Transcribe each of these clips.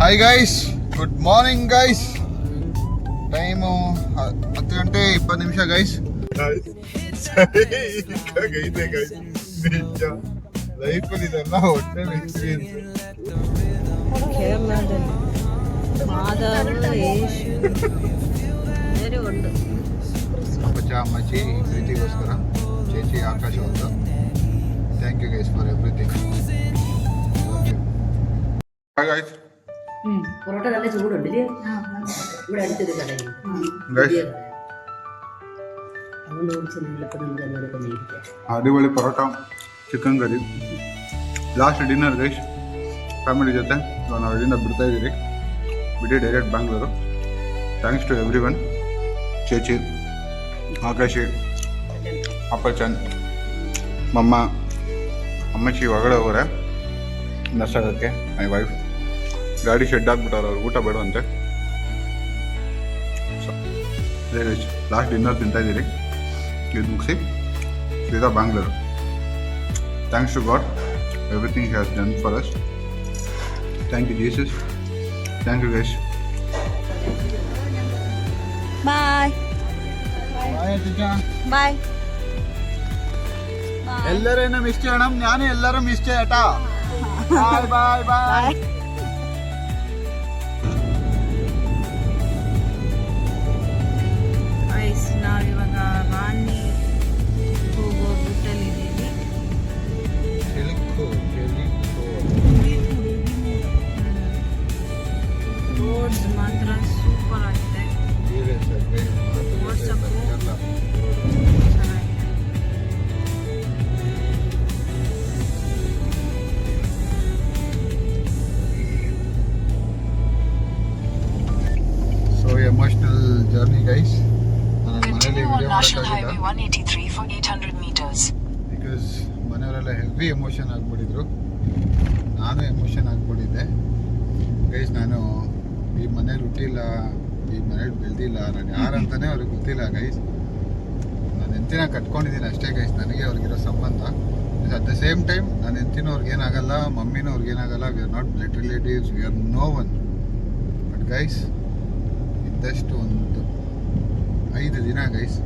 Hi guys, good morning guys. Time 10 ಗಂಟೆ 20 ನಿಮಿಷ guys. ಗೈತೆ guys, ನಿಜ ಲೈಫಲ್ಲಿ ಇದೆಲ್ಲ ಒಟ್ಟೆ ಎಕ್ಸ್ಪೀರಿಯನ್ಸ್. കേരളത്തിൽ മാതാവ് യേശു ಬೇರೆ ಒಂದು ಅಪ್ಪಚ್ಚ ಅಮ್ಮಚ್ಚಿ ಪ್ರೀತಿಗೋಸ್ಕರ ಚೇಚಿ ಆಕಾಶ ಒಂದು thank you guys for everything. Guys parotta നല്ല ചൂടുണ്ട് ഇവിടെ അടുത്തൊരു കടയിൽ അതുകൊണ്ട് കുറച്ച് നമുക്ക് അതിനോടൊക്കെ മേടിക്കാം. ಅಡಿಪೊಳಿ parotta, chicken curry, last dinner guys family ಜೊತೆ. ನಾವು ಇಲ್ಲಿಂದ ಬಿಡ್ತಾ ಇದ್ದೀರಿ, ಬಿಡಿ direct Bangalore. Thanks to everyone. ಚೇಚಿ, ಆಕಾಶಿ, ಅಪ್ಪಚನ್, ಮಮ್ಮ, ಅಮ್ಮಚ್ಚಿ ಹೊರಗಡೆ ಹೋಗೋರೆ ನರ್ಸಾಗಕ್ಕೆ. ಮೈ ವೈಫ್ ಗಾಡಿ ಶೆಡ್ ಹಾಕ್ಬಿಟ್ಟವ್ರು, ಅವ್ರು ಊಟ ಬೇಡವಂತೆ. ಲಾಸ್ಟ್ ಡಿನ್ನರ್ ತಿಂತಾ ಇದ್ದೀರಿ. ಇದು ಮುಗಿಸಿ ಸೀದಾ Bangalore. Thanks to God, everything he has done for us. Thank you Jesus, thank you guys. Bye bye. ಎಲ್ಲರೇನ ಮಿಸ್ ചെയ്യണം, ഞാൻ എല്ലാരും മിസ് ചെയ്യട്ടാ. Bye bye bye. ಗೈಸ್, ನಾವಿವಾಗ ರಾಣಿ ಹೋಗೋ ರೂಟಲ್ಲಿದ್ದೀವಿ. ರೋಡ್ಸ್ ಮಾತ್ರ ಸೂಪರ್ ಆಗಿದೆ. ವಾಟ್ಸಪ್ಪು ಚೆನ್ನಾಗಿದೆ. So emotional journey guys. Continue on National Highway 183 for 800 meters. Because ಮನೆಯವರೆಲ್ಲ ಹೆವಿ ಎಮೋಷನ್ ಆಗಿಬಿಟ್ಟಿದ್ರು, ನಾನು ಎಮೋಷನ್ ಆಗಿಬಿಟ್ಟಿದ್ದೆ ಗೈಸ್. ನಾನು ಈ ಮನೇಲಿ ಹುಟ್ಟಿಲ್ಲ, ಈ ಮನೇಲಿ ಬೆಳೆದಿಲ್ಲ, ನಾನು ಯಾರಂತಾನೆ ಅವ್ರಿಗೆ ಗೊತ್ತಿಲ್ಲ ಗೈಸ್. ನಾನು ಹೆಂಡ್ತಿನ ಕಟ್ಕೊಂಡಿದ್ದೀನಿ ಅಷ್ಟೇ ಗೈಸ್. ನನಗೆ ಅವ್ರಿಗಿರೋ ಸಂಬಂಧ. ಅಟ್ ದ ಸೇಮ್ ಟೈಮ್ ನಾನು ಹೆಂಡ್ತಿನೂ ಅವ್ರಿಗೇನಾಗಲ್ಲ, ಮಮ್ಮಿನೂ ಅವ್ರಿಗೇನಾಗಲ್ಲ. We are not blood relatives, we are no one. But guys, ಇದ್ದಷ್ಟು ಒಂದು 5 ದಿನ ಗೈಸ್,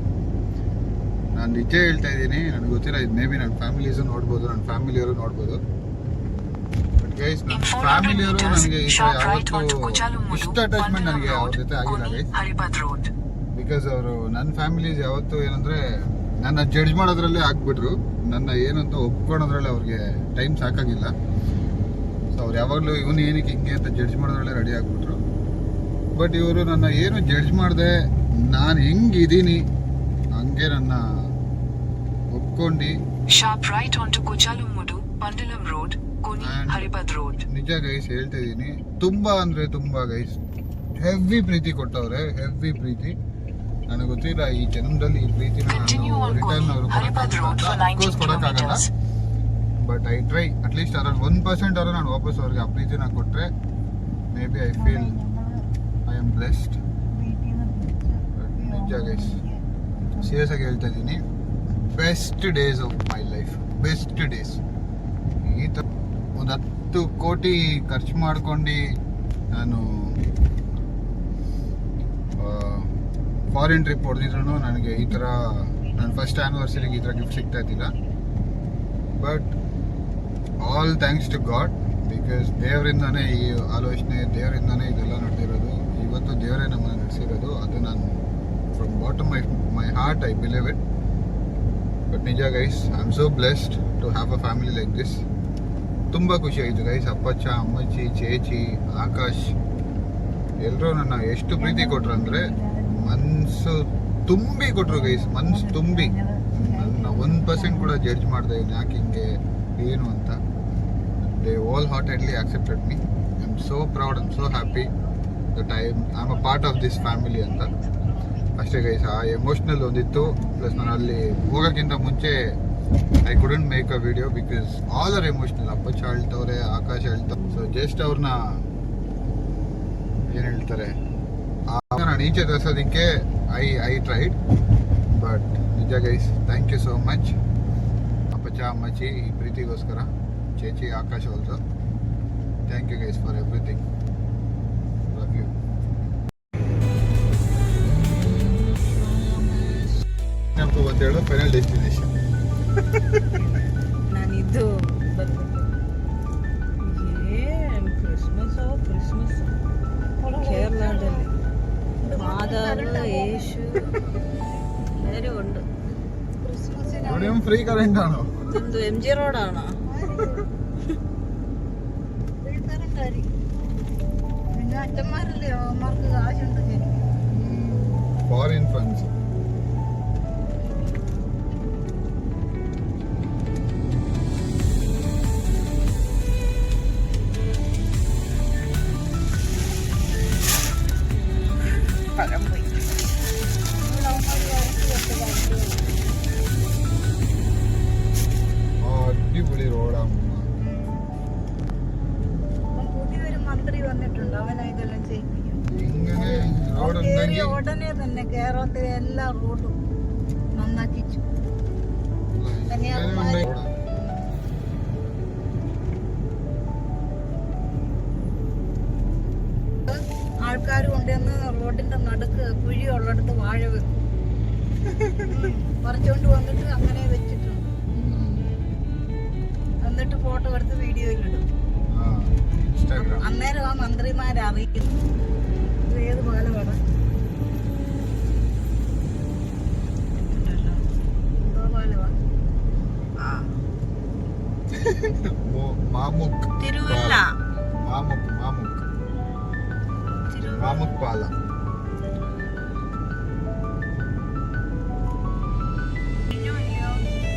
ನಾನು ನಿಜ ಹೇಳ್ತಾ ಇದ್ದೀನಿ, ನನಗೆ ಗೊತ್ತಿಲ್ಲ, ಇದು ಮೇ ಬಿ ನನ್ನ ಫ್ಯಾಮಿಲೀಸು ನೋಡ್ಬೋದು, ನನ್ನ ಫ್ಯಾಮಿಲಿಯವರು ನೋಡ್ಬೋದು. ಬಟ್ ಗೈಸ್, ನನ್ನ ಫ್ಯಾಮಿಲಿಯವರು ನನಗೆ ಈ ಥರ ಯಾವತ್ತೂ ಇಷ್ಟು ಅಟ್ಯಾಚ್ಮೆಂಟ್ ನನಗೆ ಅವ್ರ ಜೊತೆ ಆಗಿಲ್ಲ ಗೈಸ್. ಬಿಕಾಸ್ ಅವರು ನನ್ನ ಫ್ಯಾಮಿಲೀಸ್ ಯಾವತ್ತೂ ಏನಂದರೆ ನನ್ನ ಜಡ್ಜ್ ಮಾಡೋದ್ರಲ್ಲೇ ಆಗ್ಬಿಟ್ರು. ನನ್ನ ಏನಂತ ಒಪ್ಕೊಳೋದ್ರಲ್ಲೇ ಅವ್ರಿಗೆ ಟೈಮ್ ಸಾಕಾಗಿಲ್ಲ. ಸೊ ಅವ್ರು ಯಾವಾಗಲೂ ಇವನು ಏನಕ್ಕೆ ಹಿಂಗೆ ಅಂತ ಜಡ್ಜ್ ಮಾಡೋದ್ರಲ್ಲೇ ರೆಡಿ ಆಗಿಬಿಟ್ರು. ಬಟ್ ಇವರು ನನ್ನ ಏನು ಜಡ್ಜ್ ಮಾಡಿದೆ, ನಾನು ಹೆಂಗಿದ್ದೀನಿ ಹಂಗೆ ನನ್ನ ಒಪ್ಕೊಂಡು Sharp right onto Kuchalumudu, Pandalam Road, Koni, Haribad Road. ನಿಜ ಗೈಸ್ ಹೇಳ್ತಾ ಇದ್ದೀನಿ, ತುಂಬಾ ಅಂದ್ರೆ ತುಂಬಾ ಗೈಸ್ ಹೆವಿ ಪ್ರೀತಿ ಕೊಟ್ಟವ್ರೆ, ಹೆವಿ ಪ್ರೀತಿ. ನನಗೆ ಗೊತ್ತಿಲ್ಲ ಈ ಜನ್ಮದಲ್ಲಿ ಈ ಪ್ರೀತಿನ ರಿಟರ್ನ್ ಅವರು ಕೊಡೋಕ್ಕಾಗಲ್ಲ. ಬಟ್ ಐ ಟ್ರೈ ಅಟ್ಲೀಸ್ಟ್ ಅದ್ರಲ್ಲಿ 1% ಅವರು ನಾನು ವಾಪಸ್ ಅವ್ರಿಗೆ ಆ ಪ್ರೀತಿನ ಕೊಟ್ಟರೆ may be I feel I am blessed. ನಿಜ ಗೈಸ್ ಸೀರಿಯಸ್ ಆಗಿ ಹೇಳ್ತಾ ಇದ್ದೀನಿ, best days of my life, best days. ಈ ಥರ ಒಂದು 10 ಕೋಟಿ ಖರ್ಚು ಮಾಡ್ಕೊಂಡು ನಾನು ಫಾರಿನ್ ಟ್ರಿಪ್ ಹೊಡೆದಿದ್ರು ನನಗೆ ಈ ಥರ ನನ್ನ ಫಸ್ಟ್ ಆ್ಯನಿವರ್ಸರಿಗೆ ಈ ಥರ ಗಿಫ್ಟ್ ಸಿಗ್ತಾ ಇದ್ದಿಲ್ಲ. But all thanks to God, because ದೇವರಿಂದಾನೇ ಈ ಆಲೋಚನೆ, ದೇವರಿಂದಾನೇ ಇದೆಲ್ಲ ನಡೆದಿರೋದು. ಇವತ್ತು ದೇವರೇ ನಮ್ಮನ್ನು ನಡೆಸಿರೋದು. ಅದು ನಾನು from bottom my heart I believe it. But ನಿಜ guys, I am so blessed to have a family like this. ತುಂಬ ಖುಷಿ ಆಯಿತು ಗೈಸ್. ಅಪ್ಪಚ್ಚ, ಅಮ್ಮಚ್ಚಿ, ಚೇಚಿ, ಆಕಾಶ್ ಎಲ್ಲರೂ ನನ್ನ ಎಷ್ಟು ಪ್ರೀತಿ ಕೊಟ್ರು ಅಂದರೆ ಮನಸ್ಸು ತುಂಬಿ ಕೊಟ್ಟರು ಗೈಸ್, ಮನಸ್ಸು ತುಂಬಿ. ನನ್ನ 1% ಕೂಡ ಜಡ್ಜ್ ಮಾಡ್ದೆ ಯಾಕೆ ಹಿಂಗೆ ಏನು ಅಂತ. They all heartedly accepted me. I am so proud, I am so happy that I am a part of this family ಅಂತ. ಅಷ್ಟೇ ಗೈಸ್, ಆ ಎಮೋಷ್ನಲ್ ಒಂದಿತ್ತು. ಪ್ಲಸ್ ನಾನು ಅಲ್ಲಿ ಹೋಗೋಕ್ಕಿಂತ ಮುಂಚೆ I couldn't make a video because all are emotional. ಅಪ್ಪಚ್ಚ ಹೇಳ್ತವ್ರೆ, ಆಕಾಶ ಹೇಳ್ತವ್ರೆ. ಸೊ ಜಸ್ಟ್ ಅವ್ರನ್ನ ಏನು ಹೇಳ್ತಾರೆ, ನಾನು ಈಚೆ ತರಿಸೋದಕ್ಕೆ ಐ ಟ್ರೈಡ್. ಬಟ್ ನಿಜ guys, thank you so much ಅಪ್ಪಚ್ಚ, ಅಮ್ಮಚ್ಚಿ ಈ ಪ್ರೀತಿಗೋಸ್ಕರ. ಚೇಚಿ, Akash also thank you guys for everything. ಟು ಅಂತ ಹೇಳೋ ಫೈನಲ್ ಡೆಸ್ಟಿನೇಷನ್. ನಾನಿದ್ದು ಬಂದ್ಬಿಟ್ಟು ಏನು ಕ್ರಿಸ್ಮಸ್ കേരളದಲ್ಲಿ മാതാവ് യേശു എല്ലാവരും ഉണ്ട്. ഇവിടെയും ഫ്രീ കറന്റ് ആണോ? ഇതെന്ത് MG റോഡാണോ? പിന്നെ അച്ഛന്മാരല്ലേ അവന്മാർക്ക് കാശുണ്ട് ശരിക്കും. Foreign funds. അടിപൊളി റോഡാണ്. പുതിയൊരു മന്ത്രി വന്നിട്ടുണ്ട്, അവനാ ഇതെല്ലാം ചെയ്യിപ്പിക്കും. ഇങ്ങനെ റോഡ് കേറിയ ഉണ്ടെങ്കിൽ ഉടനെ തന്നെ കേരളത്തിലെ എല്ലാ റോഡും നന്നാക്കിച്ചു. കന്യാകുമാരി ആൾക്കാർ കൊണ്ടുവന്ന് റോഡിന്റെ നടുക്ക് കുഴിയുള്ളിടത്ത് വാഴ വെക്കും. പറിച്ചോണ്ട് വന്നിട്ട് അങ്ങനെ വെച്ചിട്ടുണ്ട്. എന്നിട്ട് ഫോട്ടോ എടുത്ത് വീഡിയോയിലിടും. ഇൻസ്റ്റാഗ്രാം. അന്നേരം ആ മന്ത്രിമാരെ അറിയിക്കുന്നു. ഇത് ഏത് പാലമാണ്? എന്തോ പാലവാ? മാമുക്ക്. തിരുവല്ല. മാമുക്ക് പാലം.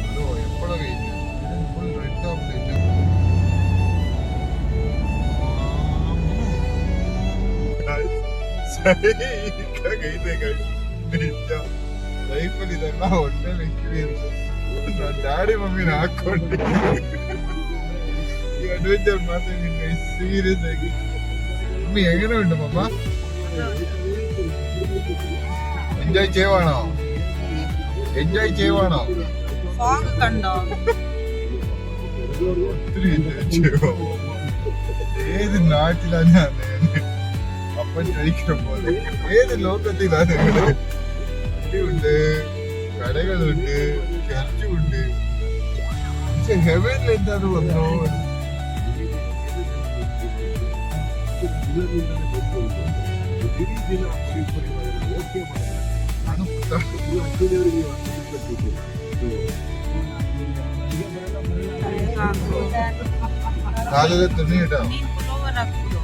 അതോ എപ്പോഴാ കഴിഞ്ഞു? ഫുൾ റെഡ് ആവുന്നില്ല. ಲೈಫಲ್ಲಿ ಇದೆಲ್ಲ ಒಳ್ಳೆ ಎಕ್ಸ್ಪೀರಿಯನ್ಸ್. ನಾನು ಡ್ಯಾಡಿ ಮಮ್ಮಿನ ಹಾಕೊಂಡು ಈ ಅಡ್ವೆಂಚರ್ ಮಾಡ್ತೀನಿ ಸೀರಿಯಸ್ ಆಗಿ. മമ്മി എങ്ങനെയുണ്ട് മമ്മ? എൻജോയ് ചെയ്യുവാണോ? ഫോഗ് കണ്ടോ? ഒത്തിരി എൻജോയ് ചെയ്യുവോ? ഏത് നാട്ടിലാണ് ഞാൻ? അപ്പൻ ചോദിക്കുന്ന പോലെ ഏത് ലോകത്തിലാണ്? ഉണ്ട്, കടകളുണ്ട്, ചർച്ചുണ്ട്. പക്ഷെ ഹെവനിൽ എന്താണ് വന്നോ? ಕಾಲದ ತುನಿ ಇಡ ನೀನ್ ಪುಲೋವರ್ ಹಾಕ್ಬಿಡು.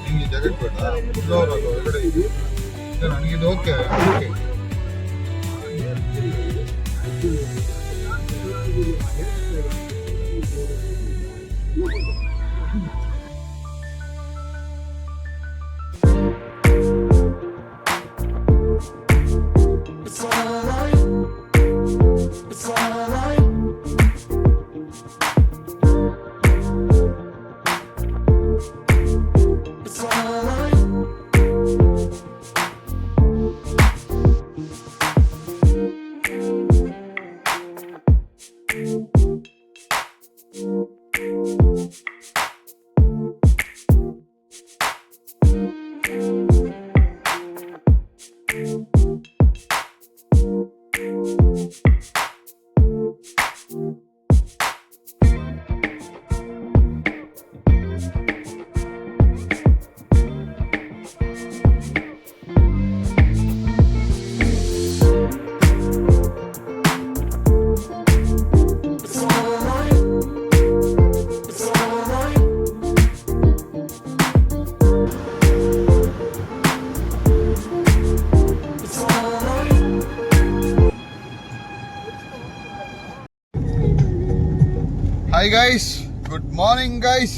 ನಿಂಗೆ ಜಾಕೆಟ್ ಬೇಡ, ಫ್ಲೋರ್ ಆಗೋ ಹೊರಗಡೆ ಇದು ನನಗೆ ಇದು okay. Hi guys, good morning guys.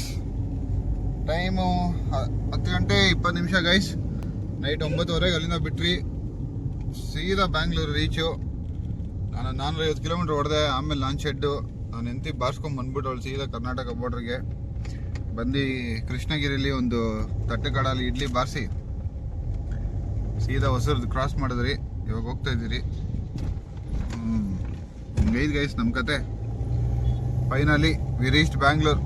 Time 10:20 guys. Night 9:30 ಅಲ್ಲಿಂದ ಬಿಟ್ರಿ. ಸೀದಾ ಬ್ಯಾಂಗ್ಳೂರು ರೀಚು. ನಾನು 450 ಕಿಲೋಮೀಟ್ರ್ ಹೊಡೆದೆ. ಆಮೇಲೆ ನಾನ್ ಶೆಡ್ಡು ನಾನು ಎಂತಿ ಬಾರ್ಸ್ಕೊಂಡು ಬಂದ್ಬಿಟ್ಟು ಅವಳು ಸೀದಾ ಕರ್ನಾಟಕ ಬಾರ್ಡ್ರಿಗೆ ಬಂದು ಕೃಷ್ಣಗಿರಿಲಿ ಒಂದು ತಟ್ಟೆಕಾಡಲ್ಲಿ ಇಡ್ಲಿ ಬಾರಿಸಿ ಸೀದಾ ಹೊಸೂರ್ದು ಕ್ರಾಸ್ ಮಾಡಿದ್ರಿ. ಇವಾಗ ಹೋಗ್ತಾ ಇದ್ದೀರಿ. ಹಿಂಗೈದು ಗೈಸ್ ನಮ್ಮ ಕತೆ. Finally we reached Bangalore.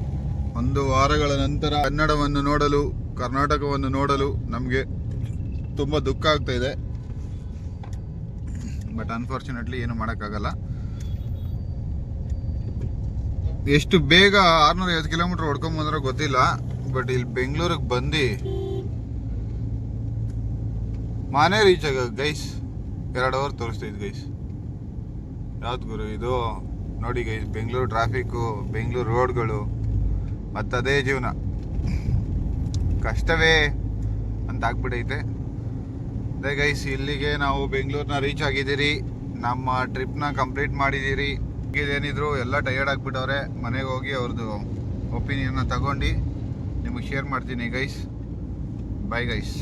1 ವಾರಗಳ ನಂತರ ಕನ್ನಡವನ್ನು ನೋಡಲು, ಕರ್ನಾಟಕವನ್ನು ನೋಡಲು ನಮಗೆ ತುಂಬ ದುಃಖ ಆಗ್ತಾ ಇದೆ. ಬಟ್ ಅನ್ಫಾರ್ಚುನೇಟ್ಲಿ ಏನು ಮಾಡೋಕ್ಕಾಗಲ್ಲ. ಎಷ್ಟು ಬೇಗ 650 ಕಿಲೋಮೀಟರ್ ಹೊಡ್ಕೊಂಬಂದ್ರೋ ಗೊತ್ತಿಲ್ಲ, ಬಟ್ ಇಲ್ಲಿ ಬೆಂಗಳೂರಿಗೆ ಬಂದು ಮನೆ ರೀಚ್ ಆಗ ಗೈಸ್ 2 ಅವರ್ ತೋರಿಸ್ತೈತೆ ಗೈಸ್. ಯಾವ್ದು ಗುರು ಇದು ನೋಡಿ ಗೈಸ್, ಬೆಂಗಳೂರು ಟ್ರಾಫಿಕ್ಕು, ಬೆಂಗಳೂರು ರೋಡ್ಗಳು, ಮತ್ತದೇ ಜೀವನ ಕಷ್ಟವೇ ಅಂತ ಆಗ್ಬಿಟ್ಟೈತೆ. ಅದೇ ಗೈಸ್, ಇಲ್ಲಿಗೆ ನಾವು ಬೆಂಗಳೂರನ್ನ ರೀಚ್ ಆಗಿದ್ದೀರಿ. ನಮ್ಮ ಟ್ರಿಪ್ನ ಕಂಪ್ಲೀಟ್ ಮಾಡಿದ್ದೀರಿ. ಏನಿದ್ರು ಎಲ್ಲ ಟಯರ್ಡ್ ಆಗಿಬಿಟ್ಟವ್ರೆ. ಮನೆಗೆ ಹೋಗಿ ಅವ್ರದ್ದು ಒಪಿನಿಯನ್ನ ತಗೊಂಡು ನಿಮಗೆ ಶೇರ್ ಮಾಡ್ತೀನಿ ಗೈಸ್. Bye guys.